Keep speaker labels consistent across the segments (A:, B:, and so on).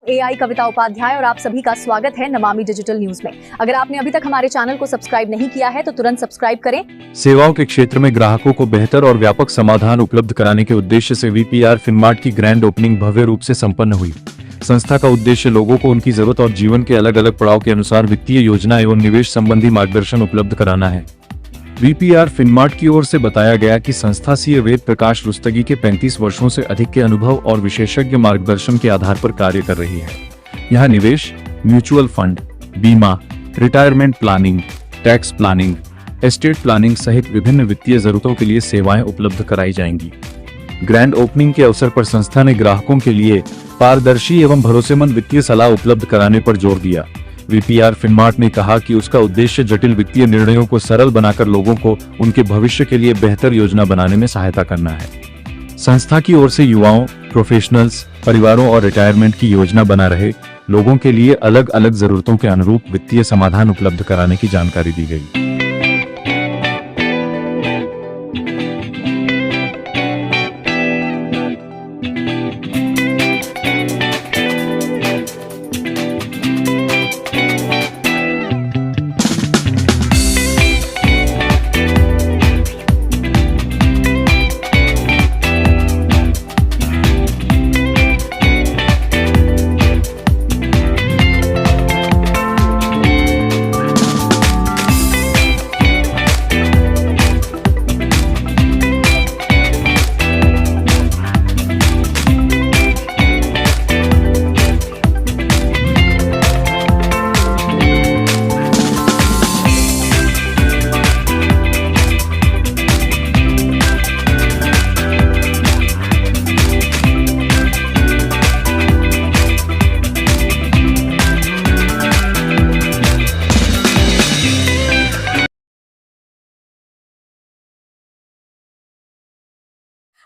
A: AI कविता उपाध्याय और आप सभी का स्वागत है नमामि डिजिटल न्यूज में। अगर आपने अभी तक हमारे चैनल को सब्सक्राइब नहीं किया है तो तुरंत सब्सक्राइब करें।
B: सेवाओं के क्षेत्र में ग्राहकों को बेहतर और व्यापक समाधान उपलब्ध कराने के उद्देश्य से वीपीआर फिनमार्ट की ग्रैंड ओपनिंग भव्य रूप से संपन्न हुई। संस्था का उद्देश्य लोगों को उनकी जरूरत और जीवन के अलग अलग पड़ाव के अनुसार वित्तीय योजना एवं निवेश संबंधी मार्गदर्शन उपलब्ध कराना है। वीपीआर फिनमार्ट की ओर से बताया गया कि संस्था सीए वेद प्रकाश रुस्तगी के 35 वर्षों से अधिक के अनुभव और विशेषज्ञ मार्गदर्शन के आधार पर कार्य कर रही है। यहाँ निवेश, म्यूचुअल फंड, बीमा, retirement planning, tax planning, estate planning सहित विभिन्न वित्तीय जरूरतों के लिए सेवाएं उपलब्ध कराई जाएंगी। ग्रैंड ओपनिंग के अवसर पर संस्था ने ग्राहकों के लिए पारदर्शी एवं भरोसेमंद वित्तीय सलाह उपलब्ध कराने पर जोर दिया। वीपीआर फिनमार्ट ने कहा कि उसका उद्देश्य जटिल वित्तीय निर्णयों को सरल बनाकर लोगों को उनके भविष्य के लिए बेहतर योजना बनाने में सहायता करना है। संस्था की ओर से युवाओं, प्रोफेशनल्स, परिवारों और रिटायरमेंट की योजना बना रहे लोगों के लिए अलग अलग जरूरतों के अनुरूप वित्तीय समाधान उपलब्ध कराने की जानकारी दी गई।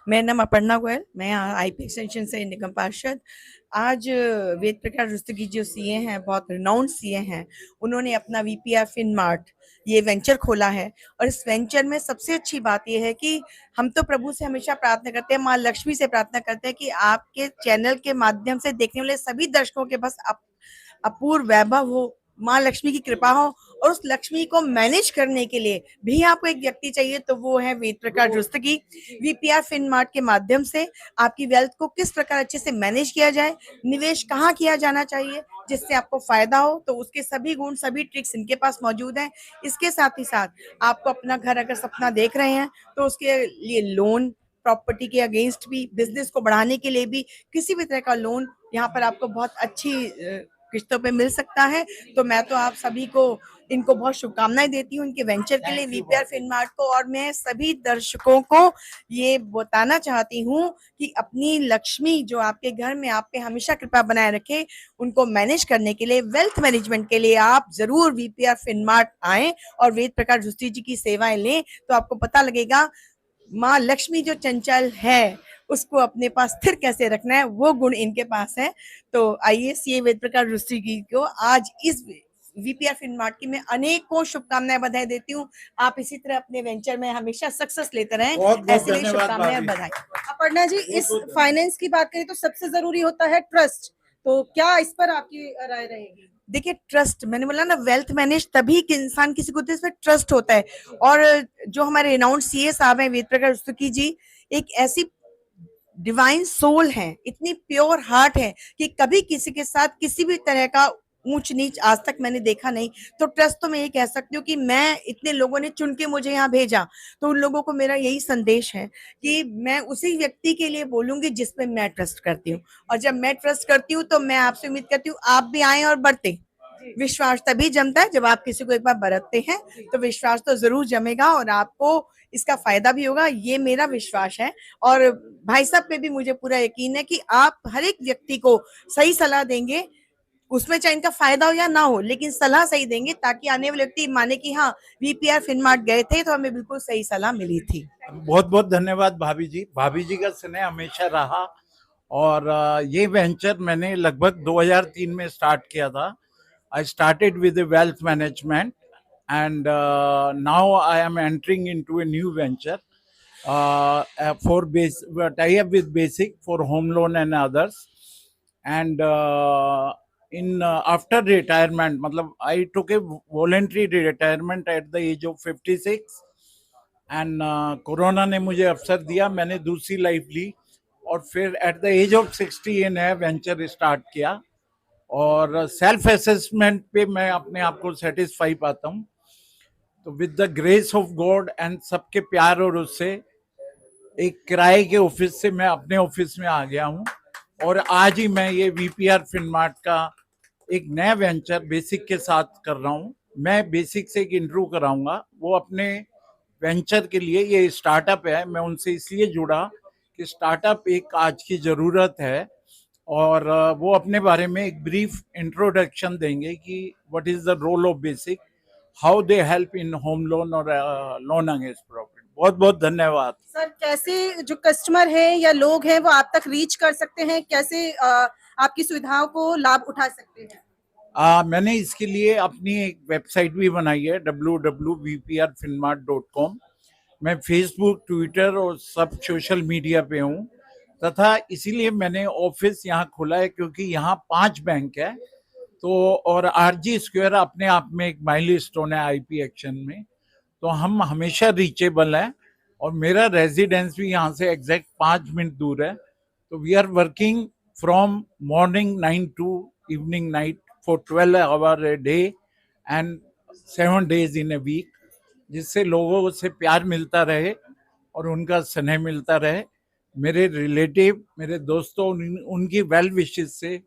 C: मेरा नाम अपर्णा गोयल, मैं यहाँ आईपी एक्सटेंशन से निगम पार्षद। आज वेद प्रकाश रुस्तगी जो सीए हैं, बहुत रिनाउंड सीए हैं, उन्होंने अपना वीपीआर फिनमार्ट ये वेंचर खोला है। और इस वेंचर में सबसे अच्छी बात ये है कि हम तो प्रभु से हमेशा प्रार्थना करते हैं, माँ लक्ष्मी से प्रार्थना करते हैं कि आपके चैनल के माध्यम से देखने वाले सभी दर्शकों के बस अपूर्व वैभव हो, माँ लक्ष्मी की कृपा हो। और उस लक्ष्मी को मैनेज करने के लिए भी आपको एक व्यक्ति चाहिए, तो वो है वेद प्रकाश रुस्तगी। वीपीआर फिनमार्ट के माध्यम से आपकी वेल्थ को किस प्रकार अच्छे से मैनेज किया जाए, निवेश कहाँ किया जाना चाहिए जिससे आपको फायदा हो, तो उसके सभी गुण, सभी ट्रिक्स इनके पास मौजूद हैं। इसके साथ ही साथ आपको अपना घर अगर सपना देख रहे हैं तो उसके लिए लोन, प्रॉपर्टी के अगेंस्ट भी, बिजनेस को बढ़ाने के लिए भी किसी भी तरह का लोन यहाँ पर आपको बहुत अच्छी किस्तों पे मिल सकता है। तो मैं तो आप सभी को इनको बहुत शुभकामनाएं देती हूँ इनके वेंचर के लिए, वीपीआर फिनमार्ट को। और मैं सभी दर्शकों को ये बताना चाहती हूँ कि अपनी लक्ष्मी जो आपके घर में आप पे हमेशा कृपा बनाए रखे, उनको मैनेज करने के लिए, वेल्थ मैनेजमेंट के लिए आप जरूर वीपीआर फिनमार्ट आए और वेद प्रकाश रुस्तगी जी की सेवाएं लें। तो आपको पता लगेगा माँ लक्ष्मी जो चंचल है उसको अपने पास स्थिर कैसे रखना है, वो गुण इनके पास है। तो आइए सीए वेद प्रकाश रुस्तगी को आज इस वीपीआर फिनमार्ट की मैं अनेकों शुभकामनाएं, बधाई देती हूँ। आप इसी तरह अपने वेंचर में हमेशा सक्सेस लेते रहें, ऐसे ही शुभकामनाएं, बधाई।
D: अपर्णा जी, इस फाइनेंस की बात करें तो सबसे जरूरी होता है ट्रस्ट, तो क्या इस पर आपकी राय रहेगी?
C: देखिए, ट्रस्ट, मैंने बोला ना, वेल्थ मैनेज तभी कि इंसान किसी को इसमें ट्रस्ट होता है। और जो हमारे रिनाउंड सीए साहब हैं वेद प्रकाश रुस्तगी जी, एक ऐसी डिवाइन सोल है, इतनी प्योर हार्ट है कि कभी किसी के साथ किसी भी तरह का ऊंच नीच आज तक मैंने देखा नहीं। तो ट्रस्ट तो मैं ये कह सकती हूँ कि मैं, इतने लोगों ने चुन के मुझे यहाँ भेजा, तो उन लोगों को मेरा यही संदेश है कि मैं उसी व्यक्ति के लिए बोलूंगी जिसपे मैं ट्रस्ट करती हूँ। और जब मैं ट्रस्ट करती हूँ तो मैं आपसे उम्मीद करती हूँ आप भी आए और बढ़ते। विश्वास तभी जमता है जब आप किसी को एक बार बरतते हैं, तो विश्वास तो जरूर जमेगा और आपको इसका फायदा भी होगा, ये मेरा विश्वास है। और भाई साहब पे भी मुझे पूरा यकीन है कि आप हर एक व्यक्ति को सही सलाह देंगे, उसमें चाहे इनका फायदा हो या ना हो, लेकिन सलाह सही देंगे ताकि आने वाले व्यक्ति माने कि हाँ, वीपीआर फिनमार्ट गए थे तो हमें बिल्कुल सही सलाह मिली थी।
E: बहुत बहुत धन्यवाद भाभी जी। भाभी जी का स्नेह हमेशा रहा। और ये वेंचर मैंने लगभग 2003 में स्टार्ट किया था। I started with the wealth management, and now I am entering into a new venture for base, what I have with basic for home loan and others. and in after retirement, मतलब I took a voluntary retirement at the age of 56 and corona ने मुझे अवसर दिया, मैंने दूसरी life ली और फिर at the age of 60 ये नया वेंचर स्टार्ट किया। और सेल्फ असेसमेंट पे मैं अपने आप को सेटिस्फाई पाता हूँ। तो with the grace of God and सबके प्यार और उससे एक किराए के ऑफिस से मैं अपने ऑफिस में आ गया हूँ। और आज ही मैं ये वीपीआर फिनमार्ट का एक नया वेंचर बेसिक के साथ कर रहा हूँ। मैं बेसिक से एक इंटरव्यू कराऊंगा, वो अपने वेंचर के लिए, ये स्टार्टअप है, मैं उनसे इसलिए जुड़ा कि स्टार्टअप एक आज की ज़रूरत है। और वो अपने बारे में एक ब्रीफ इंट्रोडक्शन देंगे कि what is the role of basic, how they help in home loan और लोन अगेंस्ट प्रॉपर्टी। बहुत बहुत धन्यवाद
D: सर। कैसे जो कस्टमर है या लोग हैं वो आप तक रीच कर सकते हैं, कैसे आपकी सुविधाओं को लाभ उठा सकते हैं?
E: मैंने इसके लिए अपनी एक वेबसाइट भी बनाई है www.vprfinmart.com। मैं फेसबुक, ट्विटर और सब सोशल मीडिया पे हूँ, तथा इसीलिए मैंने ऑफिस यहाँ खोला है क्योंकि यहाँ 5 बैंक है। तो और आरजी स्क्वायर अपने आप में एक माइलस्टोन है आईपी एक्शन में, तो हम हमेशा रीचेबल हैं। और मेरा रेजिडेंस भी यहाँ से एग्जैक्ट 5 मिनट दूर है। तो we are working from morning 9 to evening night for 12 hours a day and 7 days in a week, जिससे लोगों से प्यार मिलता रहे और उनका स्नेह मिलता रहे। मेरे रिलेटिव, मेरे दोस्तों, उनकी वेल विशेस से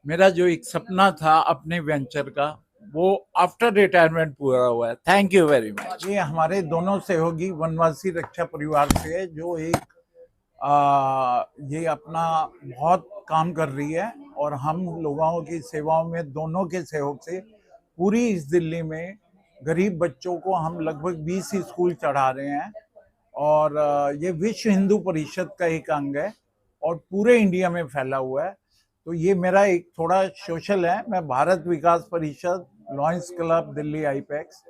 E: मेरा जो एक सपना था अपने वेंचर का, वो आफ्टर रिटायरमेंट पूरा हुआ है। Thank you very much. ये हमारे दोनों सहयोगी वनवासी रक्षा परिवार से है, जो एक ये अपना बहुत काम कर रही है और हम लोगों की सेवाओं में दोनों के सहयोग से पूरी इस दिल्ली में गरीब बच्चों को हम लगभग 20 स्कूल चढ़ा रहे हैं। और ये विश्व हिंदू परिषद का एक अंग है और पूरे इंडिया में फैला हुआ है। तो ये मेरा एक थोड़ा सोशल है। मैं भारत विकास परिषद, लॉयंस क्लब दिल्ली आईपैक्स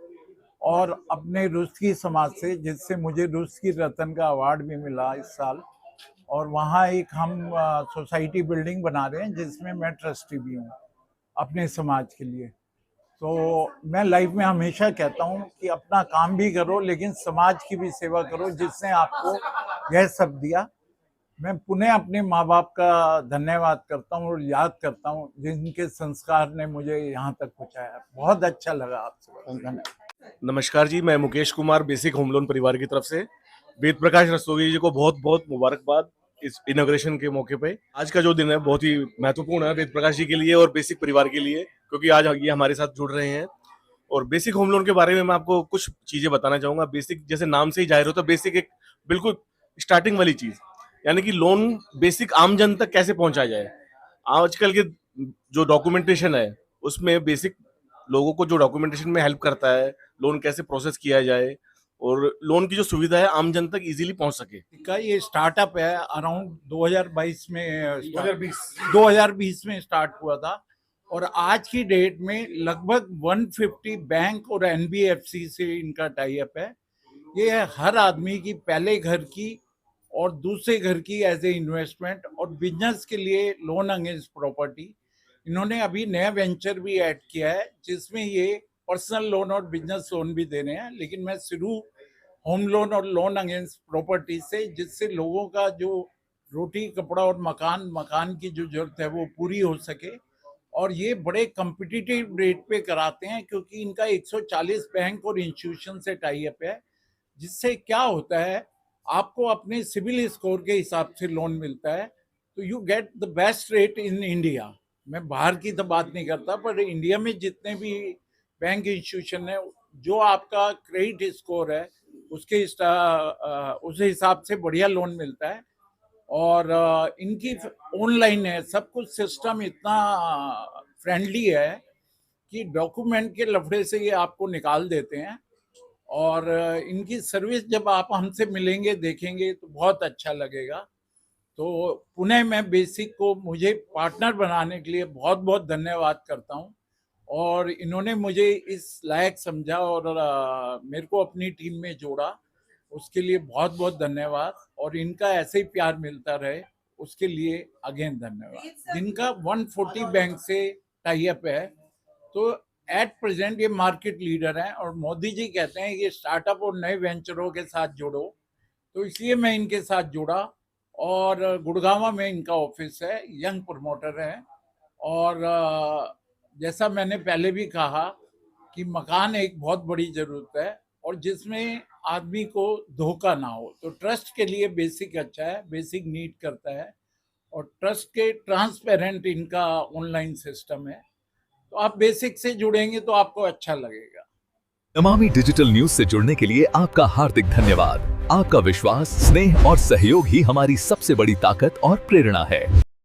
E: और अपने रुस्की समाज से, जिससे मुझे रुस्की रत्न का अवार्ड भी मिला इस साल, और वहाँ एक हम सोसाइटी बिल्डिंग बना रहे हैं जिसमें मैं ट्रस्टी भी हूँ अपने समाज के लिए। तो मैं लाइफ में हमेशा कहता हूँ कि अपना काम भी करो लेकिन समाज की भी सेवा करो, जिसने आपको यह सब दिया। मैं पुनः अपने माँ बाप का धन्यवाद करता हूँ और याद करता हूँ जिनके संस्कार ने मुझे यहाँ तक पहुँचाया। बहुत अच्छा लगा आपसे। धन्यवाद।
F: नमस्कार जी, मैं Mukesh Kumar, basic home loan परिवार की तरफ से वेद प्रकाश रस्तोगी जी को बहुत बहुत मुबारकबाद इस इनॉग्रेशन के मौके पे। आज का जो दिन है बहुत ही महत्वपूर्ण है वेद प्रकाश जी के लिए और बेसिक परिवार के लिए, क्योंकि आज ये हमारे साथ जुड़ रहे हैं। और बेसिक होम लोन के बारे में मैं आपको कुछ चीजें बताना चाहूंगा। बेसिक जैसे नाम से ही जाहिर होता है, बेसिक एक बिल्कुल स्टार्टिंग वाली चीज, यानी कि लोन बेसिक आम जन तक कैसे पहुंचाया जाए। आजकल के जो डॉक्यूमेंटेशन है उसमें बेसिक लोगों को जो डॉक्यूमेंटेशन में हेल्प करता है, लोन कैसे प्रोसेस किया जाए और लोन की जो सुविधा है आम जन तक इजीली पहुंच सके।
E: का ये स्टार्टअप है अराउंड 2022 में 2020 में स्टार्ट हुआ था और आज की डेट में लगभग 150 बैंक और एनबीएफसी से इनका टाई अप है। ये हर आदमी की पहले घर की और दूसरे घर की एज ए इन्वेस्टमेंट और बिजनेस के लिए लोन अगेंस्ट प्रॉपर्टी। इन्होंने अभी नया वेंचर भी ऐड किया है जिसमें ये पर्सनल लोन और बिजनेस लोन भी दे रहे हैं, लेकिन मैं शुरू होम लोन और लोन अगेंस्ट प्रॉपर्टी से, जिससे लोगों का जो रोटी कपड़ा और मकान की जो जरूरत है वो पूरी हो सके। और ये बड़े कम्पिटिटिव रेट पे कराते हैं क्योंकि इनका 140 बैंक और इंस्टीट्यूशन से टाई अप है, जिससे क्या होता है आपको अपने सिविल स्कोर के हिसाब से लोन मिलता है। तो you get the best rate in India. मैं बाहर की तो बात नहीं करता, पर इंडिया में जितने भी बैंक इंस्टीट्यूशन है, जो आपका क्रेडिट स्कोर है उसके उस हिसाब से बढ़िया लोन मिलता है। और इनकी ऑनलाइन है, सब कुछ सिस्टम इतना फ्रेंडली है कि डॉक्यूमेंट के लफड़े से ये आपको निकाल देते हैं। और इनकी सर्विस जब आप हमसे मिलेंगे देखेंगे तो बहुत अच्छा लगेगा। तो पुनः मैं बेसिक को मुझे पार्टनर बनाने के लिए बहुत बहुत धन्यवाद करता हूँ और इन्होंने मुझे इस लायक समझा और मेरे को अपनी टीम में जोड़ा, उसके लिए बहुत बहुत धन्यवाद। और इनका ऐसे ही प्यार मिलता रहे उसके लिए अगेन धन्यवाद। जिनका 140 बैंक से टाई अप है, तो एट प्रेजेंट ये मार्केट लीडर हैं और मोदी जी कहते हैं कि स्टार्टअप और नए वेंचरों के साथ जुड़ो, तो इसलिए मैं इनके साथ जुड़ा। और गुड़गांव में इनका ऑफिस है, यंग प्रमोटर है। और जैसा मैंने पहले भी कहा कि मकान एक बहुत बड़ी जरूरत है और जिसमें आदमी को धोखा ना हो, तो ट्रस्ट के लिए बेसिक अच्छा है, बेसिक नीड करता है। और ट्रस्ट के ट्रांसपेरेंट इनका ऑनलाइन सिस्टम है, तो आप बेसिक से जुड़ेंगे तो आपको अच्छा लगेगा।
G: नमामि डिजिटल न्यूज से जुड़ने के लिए आपका हार्दिक धन्यवाद। आपका विश्वास, स्नेह और सहयोग ही हमारी सबसे बड़ी ताकत और प्रेरणा है।